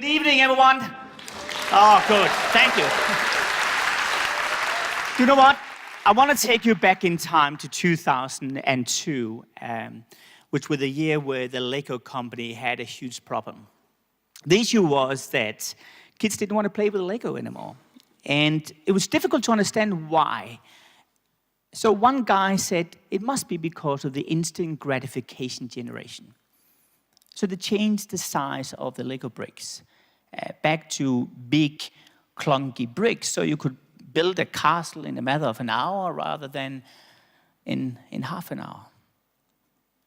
Good evening, everyone. Oh, good. Thank you. You know what? I want to take you back in time to 2002, which was the year where the Lego company had a huge problem. The issue was that kids didn't want to play with Lego anymore. And it was difficult to understand why. So one guy said it must be because of the instant gratification generation. So they changed the size of the Lego bricks back to big, clunky bricks, so you could build a castle in a matter of an hour rather than in half an hour.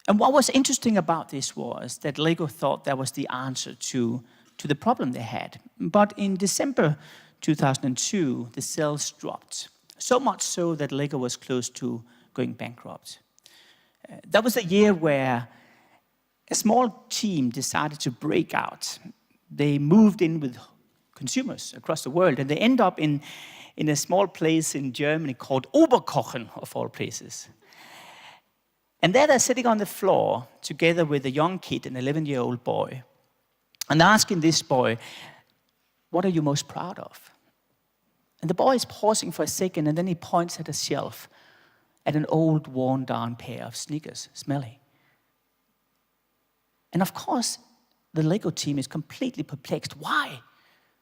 And what was interesting about this was that Lego thought that was the answer to the problem they had. But in December 2002, the sales dropped. So much so that Lego was close to going bankrupt. That was a year where a small team decided to break out. They moved in with consumers across the world, and they end up in a small place in Germany called Oberkochen, of all places. And there they're sitting on the floor together with a young kid, an 11-year-old boy, and asking this boy, "What are you most proud of?" And the boy is pausing for a second, and then he points at a shelf, at an old, worn-down pair of sneakers, smelly. And of course, the Lego team is completely perplexed. Why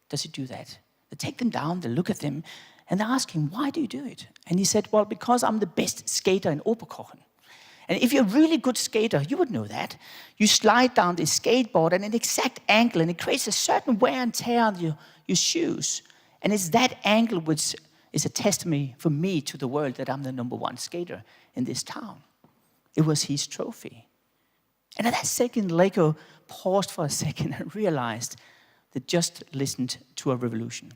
does he do that? They take them down, they look at them, and they ask him, "Why do you do it?" And he said, "Well, because I'm the best skater in Oberkochen. And if you're a really good skater, you would know that. You slide down this skateboard at an exact angle, and it creates a certain wear and tear on your shoes. And it's that angle which is a testimony for me to the world that I'm the #1 skater in this town." It was his trophy. And at that second, Lego paused for a second and realized they just listened to a revolution.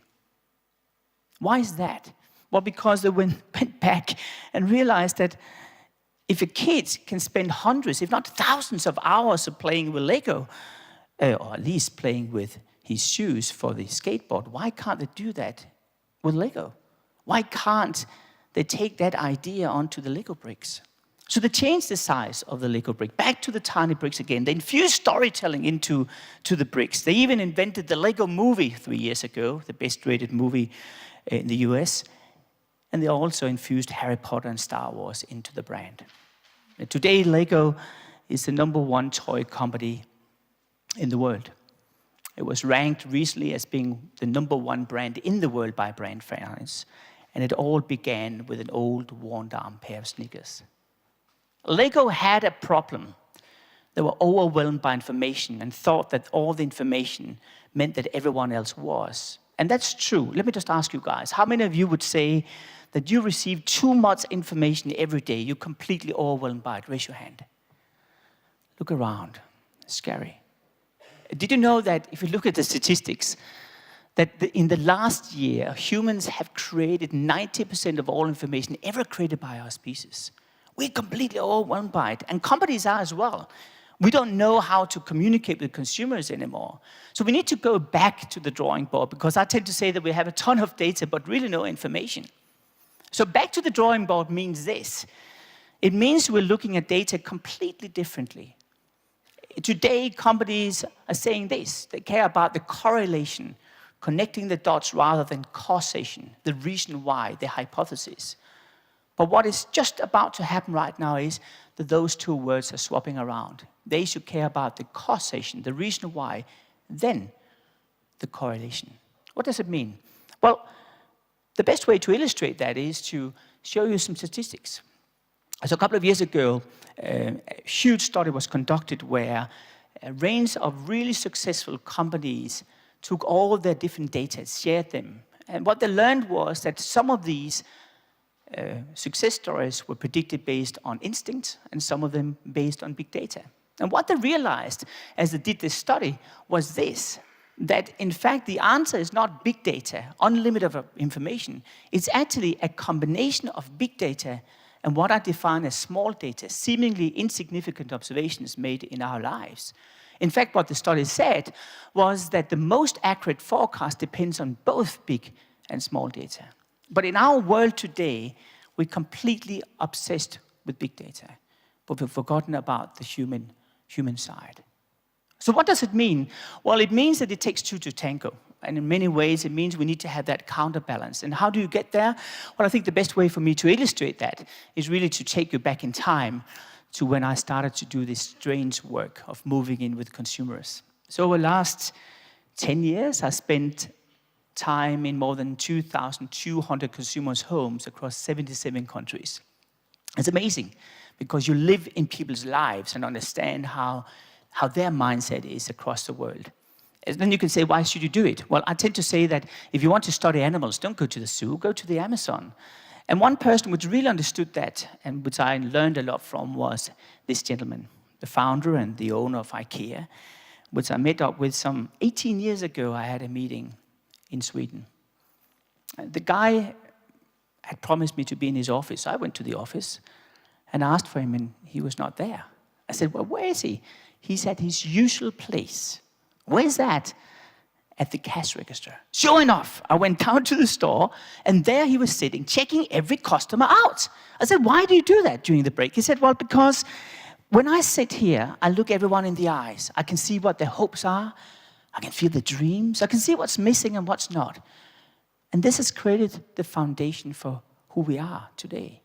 Why is that? Well, because they went back and realized that if a kid can spend hundreds, if not thousands of hours of playing with Lego, or at least playing with his shoes for the skateboard, why can't they do that with Lego? Why can't they take that idea onto the Lego bricks? So they changed the size of the Lego brick, back to the tiny bricks again. They infused storytelling into the bricks. They even invented the Lego movie 3 years ago, the best-rated movie in the US. And they also infused Harry Potter and Star Wars into the brand. And today, Lego is the #1 toy company in the world. It was ranked recently as being the #1 brand in the world by Brand Finance. And it all began with an old, worn-down pair of sneakers. Lego had a problem. They were overwhelmed by information and thought that all the information meant that everyone else was. And that's true. Let me just ask you guys, how many of you would say that you receive too much information every day? You're completely overwhelmed by it. Raise your hand. Look around. It's scary. Did you know that if you look at the statistics, that in the last year, humans have created 90% of all information ever created by our species? We're completely overwhelmed by it, and companies are as well. We don't know how to communicate with consumers anymore. So we need to go back to the drawing board, because I tend to say that we have a ton of data, but really no information. So back to the drawing board means this. It means we're looking at data completely differently. Today, companies are saying this. They care about the correlation, connecting the dots rather than causation, the reason why, the hypothesis. But what is just about to happen right now is that those two words are swapping around. They should care about the causation, the reason why, then the correlation. What does it mean? Well, the best way to illustrate that is to show you some statistics. So a couple of years ago, a huge study was conducted where a range of really successful companies took all their different data, shared them. And what they learned was that some of these success stories were predicted based on instinct, and some of them based on big data. And what they realized as they did this study was this, that in fact the answer is not big data, unlimited information. It's actually a combination of big data and what I define as small data, seemingly insignificant observations made in our lives. In fact, what the study said was that the most accurate forecast depends on both big and small data. But in our world today, we're completely obsessed with big data, but we've forgotten about the human side. So what does it mean? Well, it means that it takes two to tango. And in many ways, it means we need to have that counterbalance. And how do you get there? Well, I think the best way for me to illustrate that is really to take you back in time to when I started to do this strange work of moving in with consumers. So over the last 10 years, I spent time in more than 2,200 consumers' homes across 77 countries. It's amazing because you live in people's lives and understand how their mindset is across the world. And then you can say, why should you do it? Well, I tend to say that if you want to study animals, don't go to the zoo, go to the Amazon. And one person which really understood that, and which I learned a lot from, was this gentleman, the founder and the owner of IKEA, which I met up with some 18 years ago. I had a meeting in Sweden. The guy had promised me to be in his office. I went to the office and asked for him, and he was not there. I said, well, where is he? He's at his usual place. Where's that? At the cash register. Sure enough, I went down to the store, and there he was sitting, checking every customer out. I said, why do you do that during the break? He said, well, because when I sit here, I look everyone in the eyes. I can see what their hopes are. I can feel the dreams. I can see what's missing and what's not. And this has created the foundation for who we are today.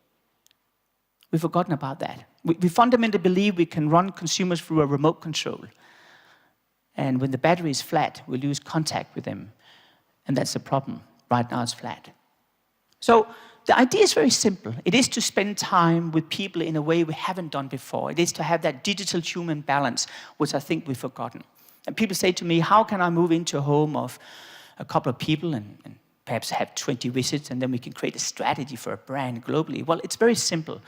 We've forgotten about that. We fundamentally believe we can run consumers through a remote control. And when the battery is flat, we lose contact with them. And that's the problem. Right now it's flat. So the idea is very simple. It is to spend time with people in a way we haven't done before. It is to have that digital-human balance, which I think we've forgotten. And people say to me, how can I move into a home of a couple of people and perhaps have 20 visits, and then we can create a strategy for a brand globally? Well, it's very simple.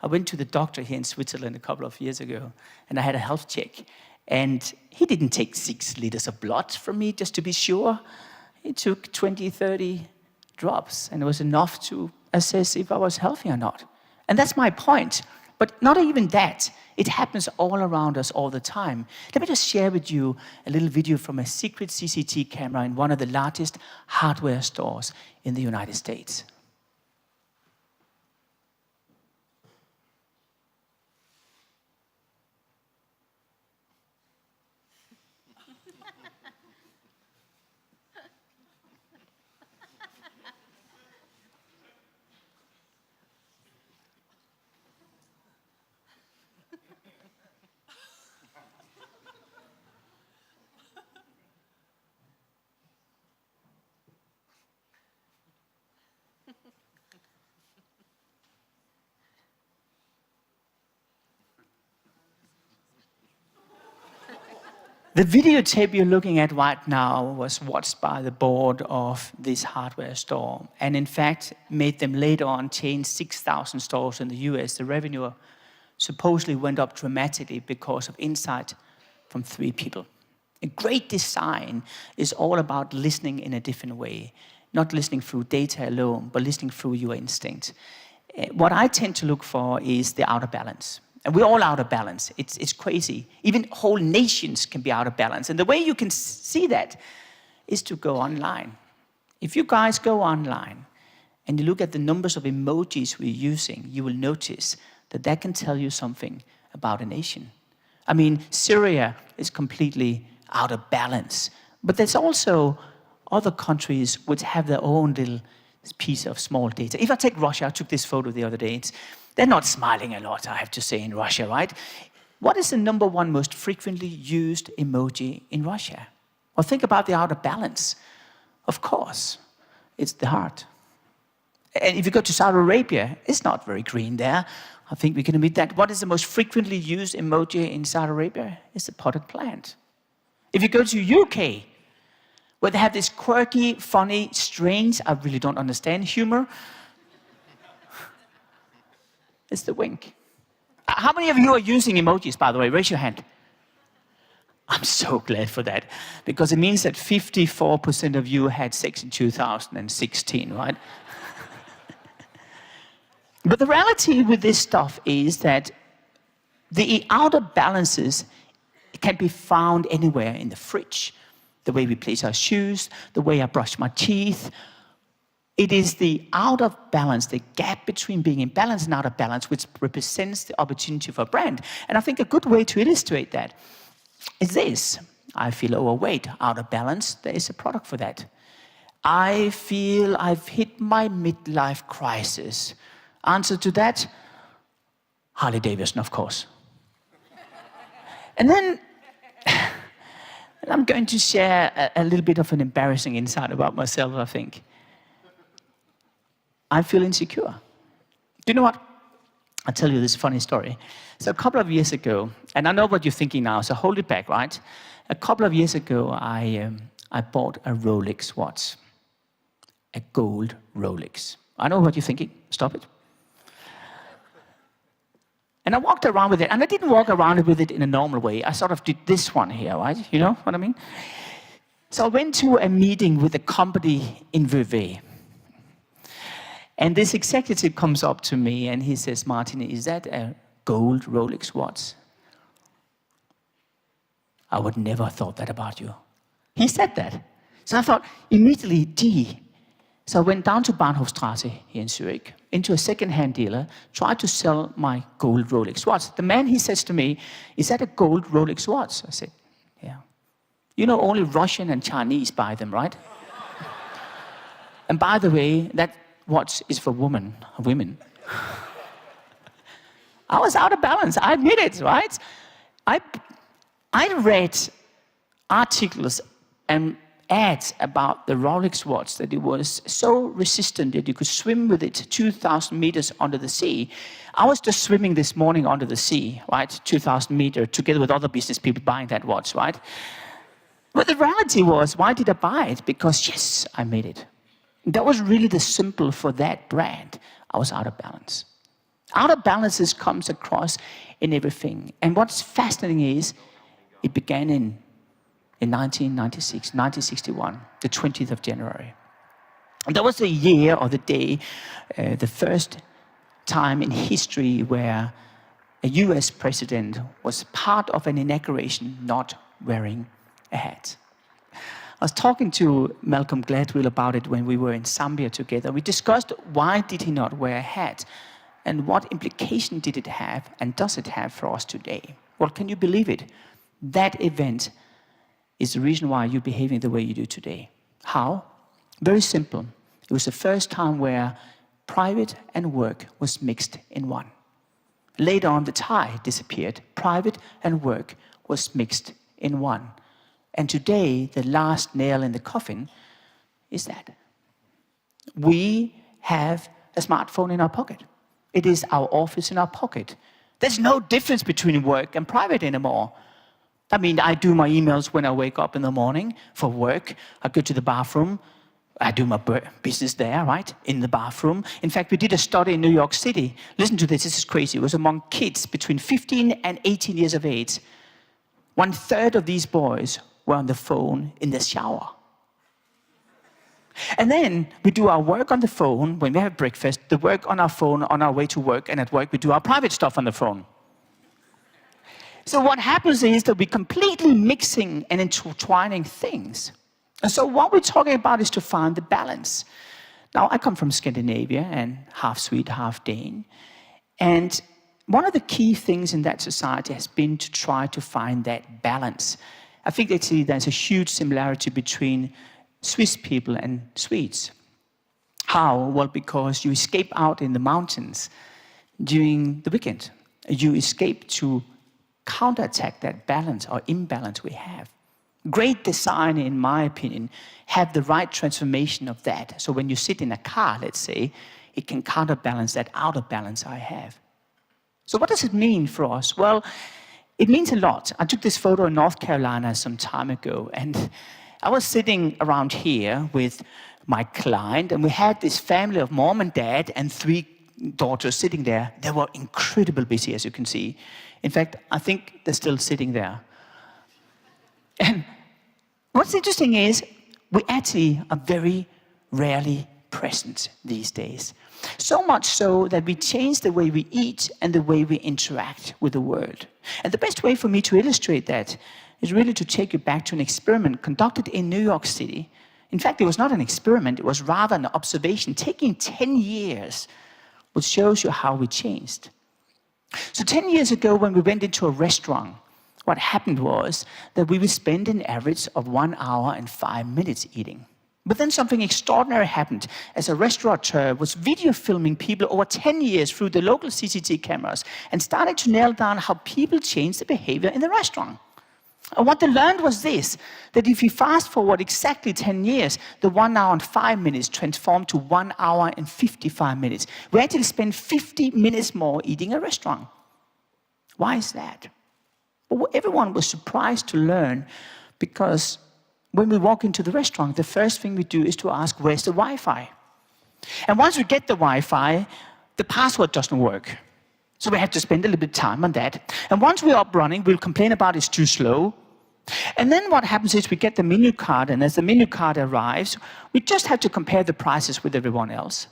I went to the doctor here in Switzerland a couple of years ago, and I had a health check. And he didn't take 6 liters of blood from me just to be sure. He took 20, 30 drops, and it was enough to assess if I was healthy or not. And that's my point. But not even that. It happens all around us all the time. Let me just share with you a little video from a secret CCTV camera in one of the largest hardware stores in the United States. The videotape you're looking at right now was watched by the board of this hardware store, and in fact made them later on change 6,000 stores in the US. The revenue supposedly went up dramatically because of insight from 3 people. A great design is all about listening in a different way, not listening through data alone, but listening through your instinct. What I tend to look for is the outer balance. And we're all out of balance. It's crazy. Even whole nations can be out of balance. And the way you can see that is to go online. If you guys go online and you look at the numbers of emojis we're using, you will notice that that can tell you something about a nation. I mean, Syria is completely out of balance. But there's also other countries which have their own little piece of small data. If I take Russia, I took this photo the other day. They're not smiling a lot, I have to say, in Russia, right? What is the number 1 most frequently used emoji in Russia? Well, think about the outer balance. Of course, it's the heart. And if you go to Saudi Arabia, it's not very green there. I think we can admit that. What is the most frequently used emoji in Saudi Arabia? It's the potted plant. If you go to UK, where they have this quirky, funny, strange, I really don't understand humor, it's the wink. How many of you are using emojis, by the way? Raise your hand. I'm so glad for that, because it means that 54% of you had sex in 2016, right? But the reality with this stuff is that the outer balances can be found anywhere in the fridge. The way we place our shoes, the way I brush my teeth. It is the out of balance, the gap between being in balance and out of balance, which represents the opportunity for a brand. And I think a good way to illustrate that It's this. I feel overweight, out of balance. There is a product for that. I feel I've hit my midlife crisis. Answer to that, Harley Davidson, of course. And then I'm going to share a little bit of an embarrassing insight about myself, I think. I feel insecure. Do you know what? I'll tell you this funny story. So a couple of years ago, and I know what you're thinking now, so hold it back, right? A couple of years ago, I bought a Rolex watch. A gold Rolex. I know what you're thinking. Stop it. And I walked around with it, and I didn't walk around with it in a normal way. I sort of did this one here, right? You know what I mean? So I went to a meeting with a company in Verflechtung. And this executive comes up to me and he says, Martin, is that a gold Rolex watch? I would never have thought that about you. He said that. So I thought immediately, gee. So I went down to Bahnhofstrasse here in Zurich, into a second-hand dealer, tried to sell my gold Rolex watch. The man, he says to me, is that a gold Rolex watch? I said, yeah. You know, only Russian and Chinese buy them, right? And by the way, that watch is for women. I was out of balance, I admit it, right? I read articles and ads about the Rolex watch, that it was so resistant that you could swim with it 2,000 meters under the sea. I was just swimming this morning under the sea, right? 2,000 meters, together with other business people buying that watch, right? But the reality was, why did I buy it? Because, yes, I made it. That was really the symbol for that brand. I was out of balance. Out of balance comes across in everything. And what's fascinating is, it began in 1996, 1961, the 20th of January. And that was the year or the day, the first time in history where a US president was part of an inauguration not wearing a hat. I was talking to Malcolm Gladwell about it when we were in Zambia together. We discussed why did he not wear a hat and what implication did it have and does it have for us today? Well, can you believe it? That event is the reason why you're behaving the way you do today. How? Very simple. It was the first time where private and work was mixed in one. Later on, the tie disappeared. Private and work was mixed in one. And today, the last nail in the coffin is that. We have a smartphone in our pocket. It is our office in our pocket. There's no difference between work and private anymore. I mean, I do my emails when I wake up in the morning for work. I go to the bathroom. I do my business there, right, in the bathroom. In fact, we did a study in New York City. Listen to this is crazy. It was among kids between 15 and 18 years of age. 1/3 of these boys were on the phone in the shower. And then we do our work on the phone when we have breakfast, the work on our phone on our way to work, and at work we do our private stuff on the phone. So what happens is that we're completely mixing and intertwining things. And so what we're talking about is to find the balance. Now, I come from Scandinavia and half Swede, half Dane. And one of the key things in that society has been to try to find that balance. I think actually there's a huge similarity between Swiss people and Swedes. How? Well, because you escape out in the mountains during the weekend. You escape to counterattack that balance or imbalance we have. Great design, in my opinion, have the right transformation of that. So when you sit in a car, let's say, it can counterbalance that out of balance I have. So what does it mean for us? Well, it means a lot. I took this photo in North Carolina some time ago, and I was sitting around here with my client, and we had this family of mom and dad and 3 daughters sitting there. They were incredibly busy, as you can see. In fact, I think they're still sitting there. And what's interesting is we actually are very rarely present these days. So much so that we change the way we eat and the way we interact with the world. And the best way for me to illustrate that is really to take you back to an experiment conducted in New York City. In fact, it was not an experiment, it was rather an observation taking 10 years, which shows you how we changed. So 10 years ago, when we went into a restaurant, what happened was that we would spend an average of 1 hour and 5 minutes eating. But then something extraordinary happened as a restaurateur was video filming people over 10 years through the local CCTV cameras and started to nail down how people change their behavior in the restaurant. And what they learned was this, that if you fast forward exactly 10 years, the 1 hour and 5 minutes transformed to 1 hour and 55 minutes. We actually spend 50 minutes more eating at a restaurant. Why is that? Well, everyone was surprised to learn because when we walk into the restaurant, the first thing we do is to ask, where's the Wi-Fi? And once we get the Wi-Fi, the password doesn't work. So we have to spend a little bit of time on that. And once we're up running, we'll complain about it's too slow. And then what happens is we get the menu card, and as the menu card arrives, we just have to compare the prices with everyone else.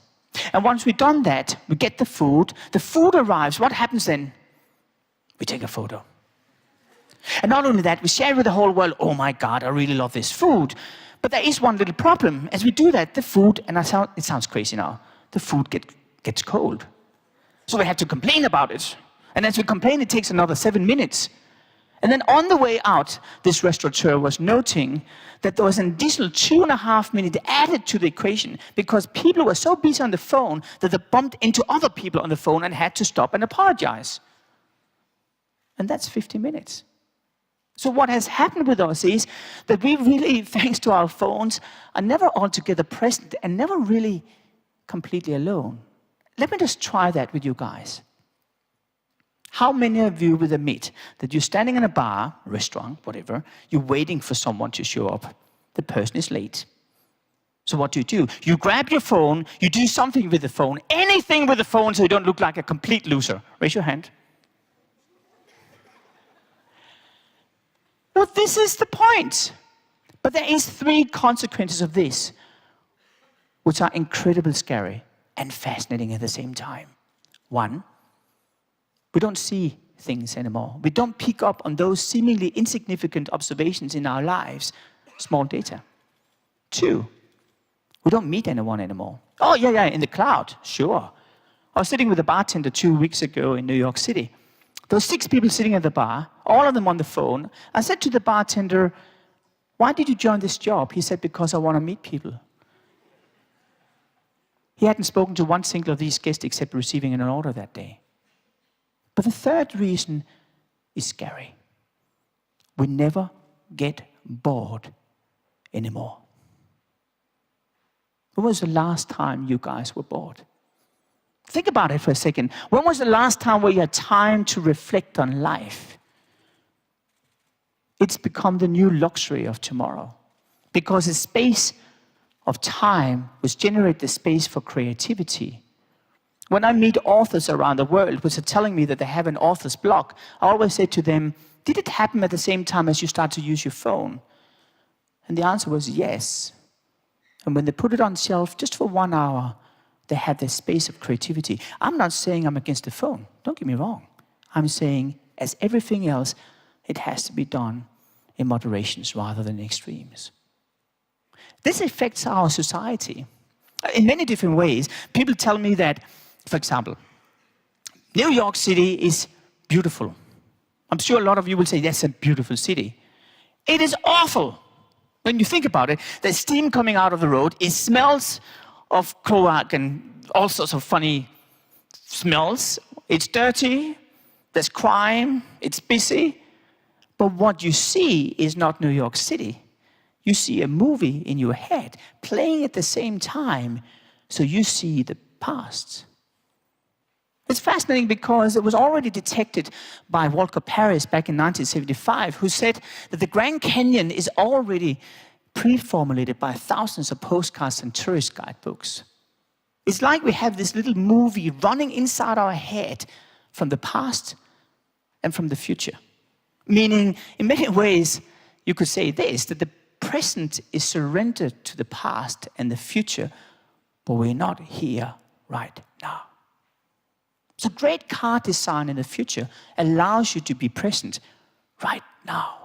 And once we've done that, we get the food arrives. What happens then? We take a photo. And not only that, we share with the whole world, oh my God, I really love this food. But there is one little problem. As we do that, the food, and it sounds crazy now, the food gets cold. So we have to complain about it. And as we complain, it takes another 7 minutes. And then on the way out, this restaurateur was noting that there was an additional 2.5 minutes added to the equation because people were so busy on the phone that they bumped into other people on the phone and had to stop and apologize. And that's 50 minutes. So what has happened with us is that we really, thanks to our phones, are never altogether present and never really completely alone. Let me just try that with you guys. How many of you will admit that you're standing in a bar, restaurant, whatever, you're waiting for someone to show up. The person is late. So what do? You grab your phone, you do something with the phone, anything with the phone so you don't look like a complete loser. Raise your hand. Well, this is the point. But there is 3 consequences of this, which are incredibly scary and fascinating at the same time. 1, we don't see things anymore. We don't pick up on those seemingly insignificant observations in our lives, small data. 2, we don't meet anyone anymore. Oh, yeah, in the cloud, sure. I was sitting with a bartender 2 weeks ago in New York City. There were 6 people sitting at the bar, all of them on the phone. I said to the bartender, why did you join this job? He said, because I want to meet people. He hadn't spoken to one single of these guests except receiving an order that day. But the 3rd reason is scary. We never get bored anymore. When was the last time you guys were bored? Think about it for a second. When was the last time where you had time to reflect on life? It's become the new luxury of tomorrow. Because the space of time was generate the space for creativity. When I meet authors around the world which are telling me that they have an author's block, I always say to them, did it happen at the same time as you start to use your phone? And the answer was yes. And when they put it on shelf just for 1 hour, they had this space of creativity. I'm not saying I'm against the phone. Don't get me wrong. I'm saying, as everything else, it has to be done in moderations rather than extremes. This affects our society in many different ways. People tell me that, for example, New York City is beautiful. I'm sure a lot of you will say, that's a beautiful city. It is awful. When you think about it, there's steam coming out of the road. It smells of cloac and all sorts of funny smells. It's dirty, there's crime, it's busy. But what you see is not New York City. You see a movie in your head playing at the same time, so you see the past. It's fascinating because it was already detected by Walker Paris back in 1975, who said that the Grand Canyon is already pre-formulated by thousands of postcards and tourist guidebooks. It's like we have this little movie running inside our head from the past and from the future. Meaning, in many ways, you could say this, that the present is surrendered to the past and the future, but we're not here right now. So great car design in the future allows you to be present right now.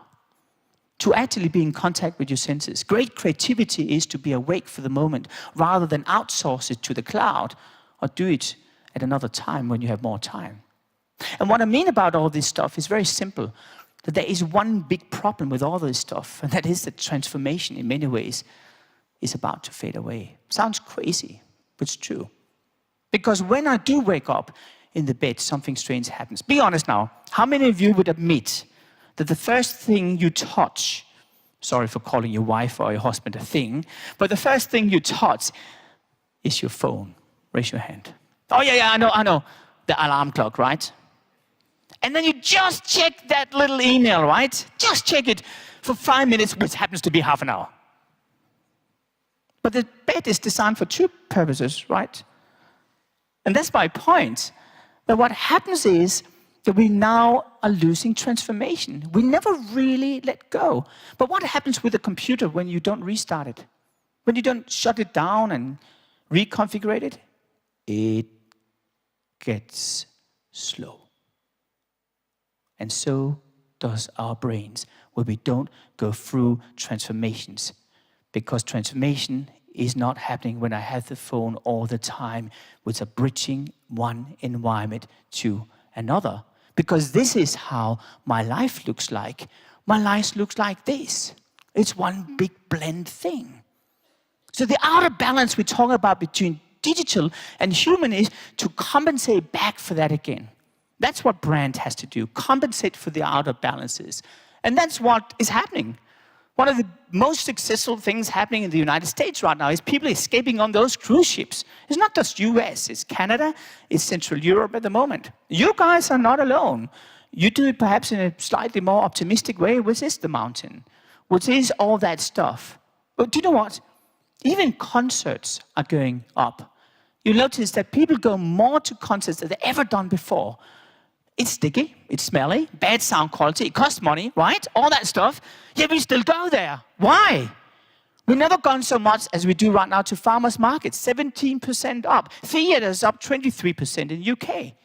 To actually be in contact with your senses. Great creativity is to be awake for the moment rather than outsource it to the cloud or do it at another time when you have more time. And what I mean about all this stuff is very simple. that there is one big problem with all this stuff, and that is that transformation in many ways is about to fade away. Sounds crazy, but it's true. Because when I do wake up in the bed, something strange happens. Be honest now, how many of you would admit that the first thing you touch, sorry for calling your wife or your husband a thing, but the first thing you touch is your phone? Raise your hand. Oh yeah, I know. The alarm clock, right? And then you just check that little email, right? Just check it for 5 minutes, which happens to be half an hour. But the bed is designed for two purposes, right? And that's my point. That what happens is that we now are losing transformation. We never really let go. But what happens with the computer when you don't restart it? When you don't shut it down and reconfigure it? It gets slow. And so does our brains, where we don't go through transformations. Because transformation is not happening when I have the phone all the time, which are bridging one environment to another. Because this is how my life looks like. My life looks like this. It's one big blend thing. So the outer balance we talk about between digital and human is to compensate back for that again. That's what brand has to do, compensate for the outer balances. And that's what is happening. One of the most successful things happening in the United States right now is people escaping on those cruise ships. It's not just US, it's Canada, it's Central Europe at the moment. You guys are not alone. You do it perhaps in a slightly more optimistic way, which is the mountain, which is all that stuff. But do you know what? Even concerts are going up. You'll notice that people go more to concerts than they've ever done before. It's sticky, it's smelly, bad sound quality, it costs money, right? All that stuff. Yet we still go there. Why? We've never gone so much as we do right now to farmers markets, 17% up. Theaters up 23% in UK.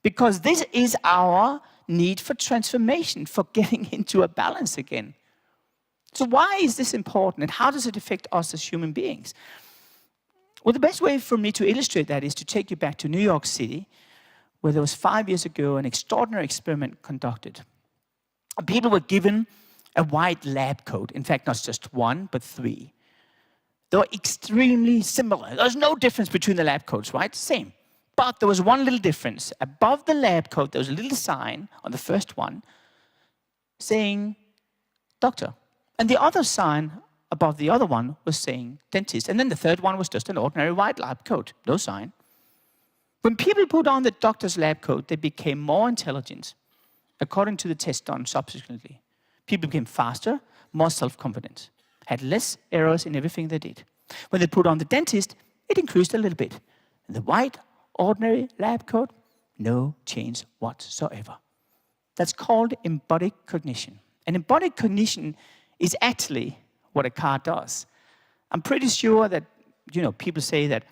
Because this is our need for transformation, for getting into a balance again. So why is this important, and how does it affect us as human beings? Well, the best way for me to illustrate that is to take you back to New York City, where there was 5 years ago an extraordinary experiment conducted. People were given a white lab coat. In fact, not just one, but 3. They were extremely similar. There was no difference between the lab coats, right? Same. But there was one little difference. Above the lab coat, there was a little sign on the first one saying, doctor. And the other sign above the other one was saying dentist. And then the third one was just an ordinary white lab coat, no sign. When people put on the doctor's lab coat, they became more intelligent, according to the test done subsequently. People became faster, more self-confident, had less errors in everything they did. When they put on the dentist, it increased a little bit. And the white, ordinary lab coat, no change whatsoever. That's called embodied cognition. And embodied cognition is actually what a car does. I'm pretty sure that, people say that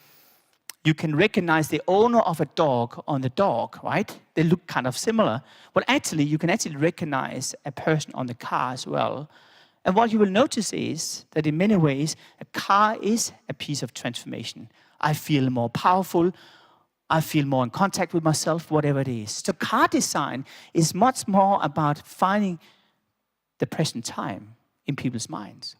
you can recognize the owner of a dog on the dog, right? They look kind of similar. Well, actually, you can actually recognize a person on the car as well. And what you will notice is that in many ways, a car is a piece of transformation. I feel more powerful. I feel more in contact with myself, whatever it is. So car design is much more about finding the present time in people's minds.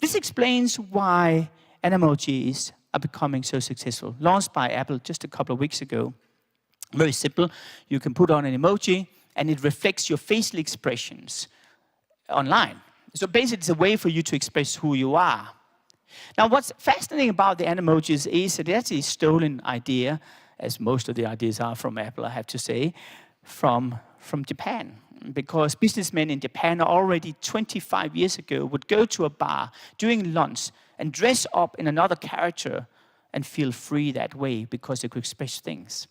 This explains why emojis are becoming so successful. Launched by Apple just a couple of weeks ago. Very simple. You can put on an emoji and it reflects your facial expressions online. So basically it's a way for you to express who you are. Now what's fascinating about the emojis is that it's actually a stolen idea, as most of the ideas are from Apple, I have to say, from Japan. Because businessmen in Japan already 25 years ago would go to a bar during lunch and dress up in another character and feel free that way because they could express things.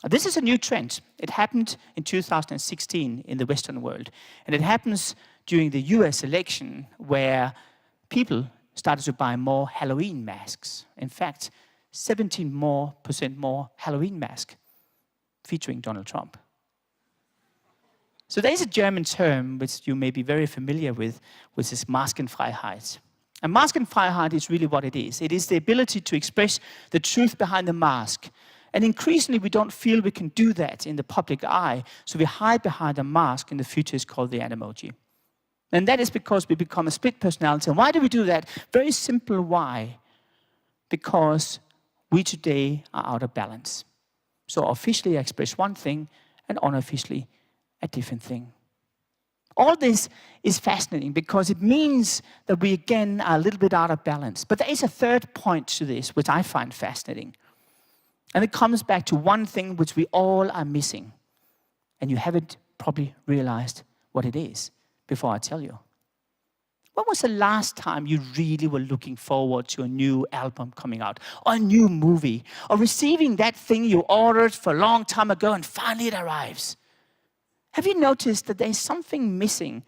This is a new trend. It happened in 2016 in the Western world. And it happens during the US election where people started to buy more Halloween masks. In fact, 17% more Halloween masks featuring Donald Trump. So there's a German term which you may be very familiar with, which is Maskenfreiheit. And Maskenfreiheit is really what it is. It is the ability to express the truth behind the mask And increasingly, we don't feel we can do that in the public eye, so we hide behind a mask, and the future is called the emoji. And that is because we become a split personality. And why do we do that? Very simple why. Because we today are out of balance. So officially I express one thing, and unofficially a different thing. All this is fascinating because it means that we again are a little bit out of balance. But there is a third point to this, which I find fascinating. And it comes back to one thing which we all are missing. And you haven't probably realized what it is before I tell you. When was the last time you really were looking forward to a new album coming out, or a new movie, or receiving that thing you ordered for a long time ago and finally it arrives? Have you noticed that there's something missing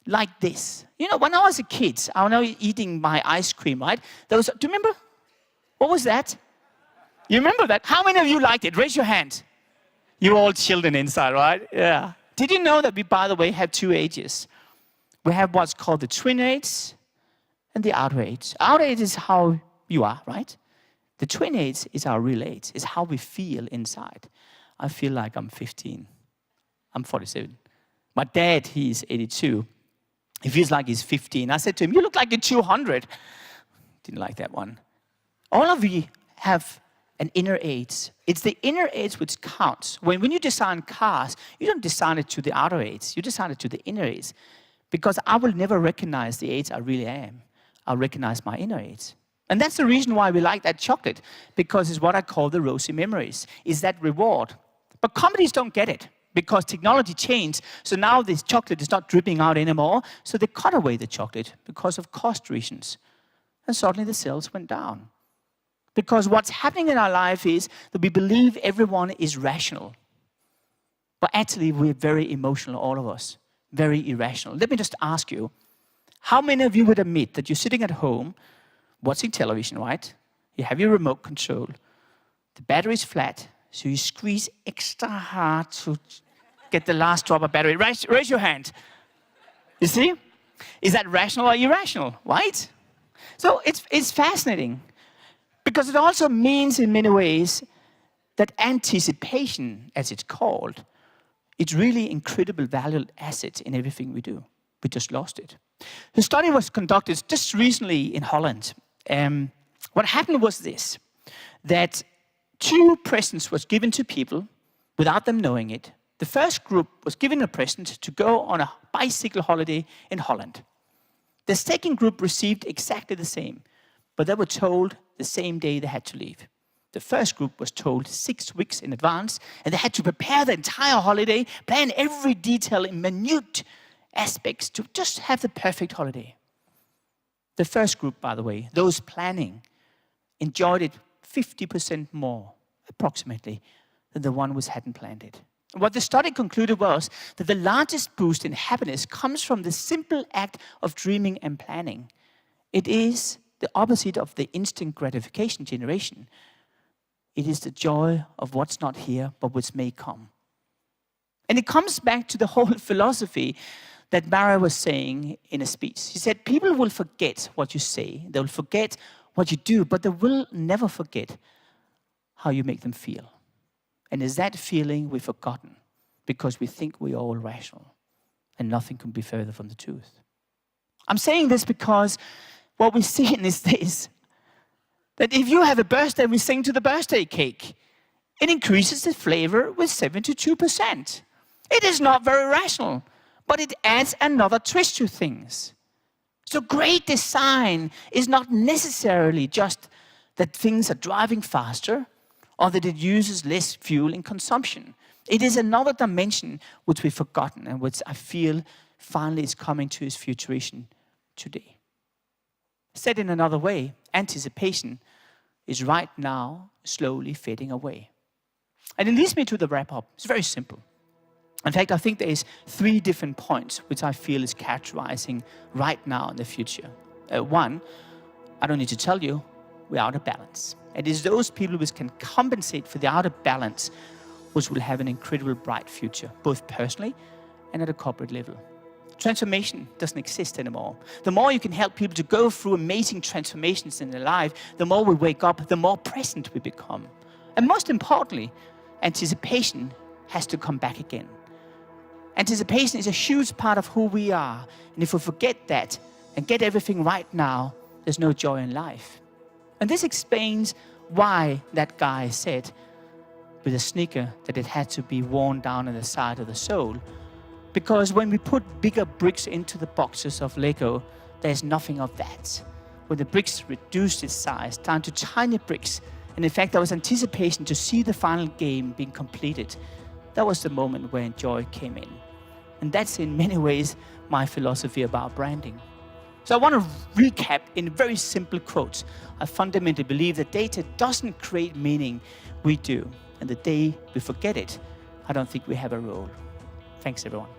like this? You know, when I was a kid, I was eating my ice cream, right? Do you remember? What was that? You remember that? How many of you liked it? Raise your hand. You're all children inside, right? Yeah. Did you know that we, by the way, have two ages? We have what's called the twin age and the outer age. Outer age is how you are, right? The twin age is our real age. It's how we feel inside. I feel like I'm 15. I'm 47. My dad, he's 82. He feels like he's 15. I said to him, you look like you're 200. Didn't like that one. All of you have an inner age. It's the inner age which counts. When you design cars, you don't design it to the outer age. You design it to the inner age. Because I will never recognize the age I really am. I'll recognize my inner age. And that's the reason why we like that chocolate. Because it's what I call the rosy memories. Is that reward. But companies don't get it. Because technology changed. So now this chocolate is not dripping out anymore. So they cut away the chocolate because of cost reasons. And suddenly the sales went down. Because what's happening in our life is that we believe everyone is rational. But actually, we're very emotional, all of us. Very irrational. Let me just ask you, how many of you would admit that you're sitting at home, watching television, right? You have your remote control. The battery's flat, so you squeeze extra hard to get the last drop of battery. Raise your hand. You see? Is that rational or irrational, right? So it's fascinating. Because it also means in many ways that anticipation, as it's called, it's really incredible valuable asset in everything we do. We just lost it. The study was conducted just recently in Holland. What happened was this, that 2 presents was given to people without them knowing it. The first group was given a present to go on a bicycle holiday in Holland. The second group received exactly the same, but they were told the same day they had to leave. The first group was told 6 weeks in advance, and they had to prepare the entire holiday, plan every detail in minute aspects to just have the perfect holiday. The first group, by the way, those planning, enjoyed it 50% more, approximately, than the one who hadn't planned it. And what the study concluded was that the largest boost in happiness comes from the simple act of dreaming and planning. It is the opposite of the instant gratification generation. It is the joy of what's not here, but which may come. And it comes back to the whole philosophy that Mara was saying in a speech. She said, people will forget what you say, they'll forget what you do, but they will never forget how you make them feel. And is that feeling we've forgotten because we think we're all rational and nothing can be further from the truth. I'm saying this because what we see in is this, that if you have a birthday, we sing to the birthday cake. It increases the flavor with 72%. It is not very rational, but it adds another twist to things. So great design is not necessarily just that things are driving faster or that it uses less fuel in consumption. It is another dimension which we've forgotten and which I feel finally is coming to its fruition today. Said in another way, anticipation is right now slowly fading away. And it leads me to the wrap-up. It's very simple. In fact, I think there is 3 different points which I feel is characterizing right now in the future. One, I don't need to tell you, we're out of balance. And it's those people who can compensate for the out of balance which will have an incredible bright future, both personally and at a corporate level. Transformation doesn't exist anymore. The more you can help people to go through amazing transformations in their life, the more we wake up, the more present we become. And most importantly, anticipation has to come back again. Anticipation is a huge part of who we are. And if we forget that and get everything right now, there's no joy in life. And this explains why that guy said with a sneaker that it had to be worn down on the side of the sole. Because when we put bigger bricks into the boxes of Lego, there's nothing of that. When the bricks reduced its size down to tiny bricks, and in fact there was anticipation to see the final game being completed, that was the moment when joy came in. And that's in many ways my philosophy about branding. So I want to recap in very simple quotes. I fundamentally believe that data doesn't create meaning, we do. And the day we forget it, I don't think we have a role. Thanks everyone.